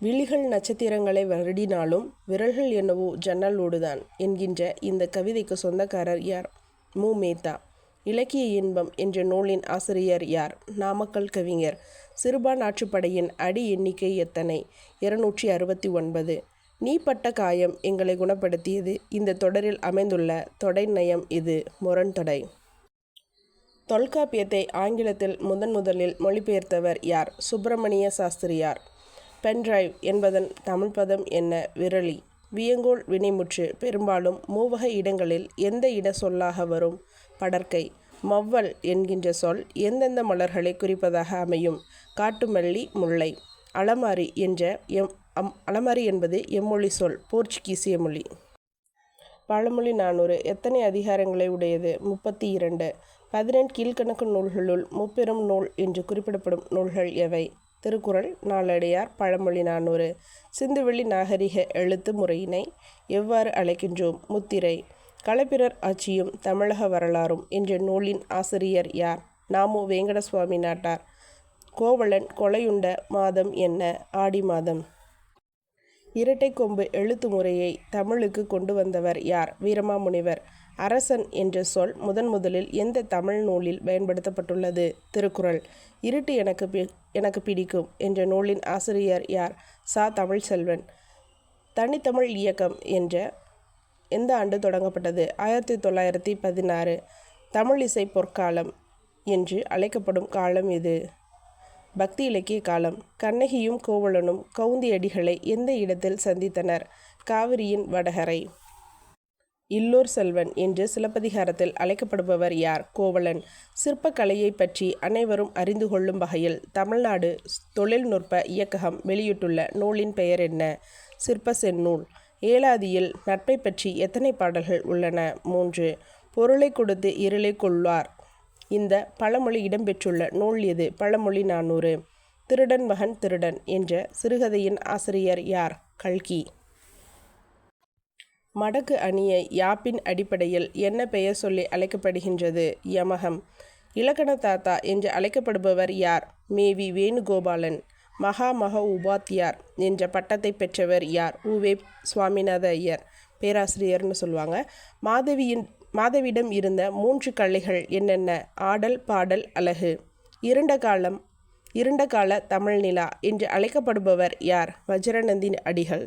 விழிகள் நட்சத்திரங்களை வருடினாலும் விரல்கள் என்னவோ ஜன்னல் ஓடுதான் என்கின்ற இந்த கவிதைக்கு சொந்தக்காரர் யார்? மு. மேத்தா. இலக்கிய இன்பம் என்ற நூலின் ஆசிரியர் யார்? நாமக்கல் கவிஞர். சிறுபான் ஆற்றுப்படையின் அடி எண்ணிக்கை எத்தனை? 269. நீ பட்ட காயம் எங்களை குணப்படுத்தியது. இந்த தொடரில் அமைந்துள்ள தொடை நயம் இது. முரண்தொடை. தொல்காப்பியத்தை ஆங்கிலத்தில் முதலில் மொழிபெயர்த்தவர் யார்? சுப்பிரமணிய சாஸ்திரியார். பென்டிரைவ் என்பதன் தமிழ் பதம் என்ன? விரலி. வியங்கோள் வினைமுற்று பெரும்பாலும் மூவகை இடங்களில் எந்த இட சொல்லாக வரும்? படர்க்கை. மவ்வல் என்கின்ற சொல் எந்தெந்த மலர்களை குறிப்பதாக அமையும்? காட்டுமல்லி, முல்லை. அலமாரி அலமாரி என்பது எம்மொழி சொல், போர்ச்சுகீசிய மொழி. பழமொழி 400 எத்தனை அதிகாரங்களை உடையது? 32. 18 கீழ்க்கணக்கு நூல்களுள் முப்பெரும் நூல் என்று குறிப்பிடப்படும் நூல்கள் எவை? திருக்குறள், நாலடியார், பழமொழி 400. சிந்துவெளி நாகரிக எழுத்து முறையினை எவ்வாறு அழைக்கின்றோம்? முத்திரை. களப்பிரர் ஆட்சியும் தமிழக வரலாறும் என்ற நூலின் ஆசிரியர் யார்? நா.மு. வேங்கடசுவாமி நாட்டார். கோவலன் கொலையுண்ட மாதம் என்ன? ஆடி மாதம். இரட்டை கொம்பு எழுத்து முறையை தமிழுக்கு கொண்டு வந்தவர் யார்? வீரமாமுனிவர். அரசன் என்ற சொல் முதலில் எந்த தமிழ் நூலில் பயன்படுத்தப்பட்டுள்ளது? திருக்குறள். இருட்டு எனக்கு பிடிக்கும் என்ற நூலின் ஆசிரியர் யார்? ச. தமிழ்ச்செல்வன். தனித்தமிழ் இயக்கம் எந்த ஆண்டு தொடங்கப்பட்டது? 1916. தமிழ் இசை பொற்காலம் என்று அழைக்கப்படும் காலம் எது? பக்தி இலக்கிய காலம். கண்ணகியும் கோவலனும் கவுந்தியடிகளை எந்த இடத்தில் சந்தித்தனர்? காவிரியின் வடகரை. இல்லோர் செல்வன் என்று சிலப்பதிகாரத்தில் அழைக்கப்படுபவர் யார்? கோவலன். சிற்பக்கலையை பற்றி அனைவரும் அறிந்து கொள்ளும் வகையில் தமிழ்நாடு தொழில்நுட்ப இயக்ககம் வெளியிட்டுள்ள நூலின் பெயர் என்ன? சிற்ப செந்நூல். ஏலாதியில் நட்பை பற்றி எத்தனை பாடல்கள் உள்ளன? 3. பொருளை கொடுத்து இருளை கொள்வார். இந்த பழமொழி இடம்பெற்றுள்ள நூல் எது? பழமொழி 400. திருடன் மகன் திருடன் என்ற சிறுகதையின் ஆசிரியர் யார்? கல்கி. மடக்கு அணியை யாப்பின் அடிப்படையில் என்ன பெயர் சொல்லி அழைக்கப்படுகின்றது? யமகம். இலக்கண தாத்தா என்று அழைக்கப்படுபவர் யார்? மேவி வேணுகோபாலன். மகா உபாத்தியார் என்ற பட்டத்தை பெற்றவர் யார்? உ.வே. சுவாமிநாத ஐயர். பேராசிரியர்னு சொல்லுவாங்க. மாதவியிடம் இருந்த 3 கலைகள் என்னென்ன? ஆடல், பாடல், அழகு. இருண்ட கால தமிழ் நிலா என்று அழைக்கப்படுபவர் யார்? வஜ்ரநந்தி அடிகள்.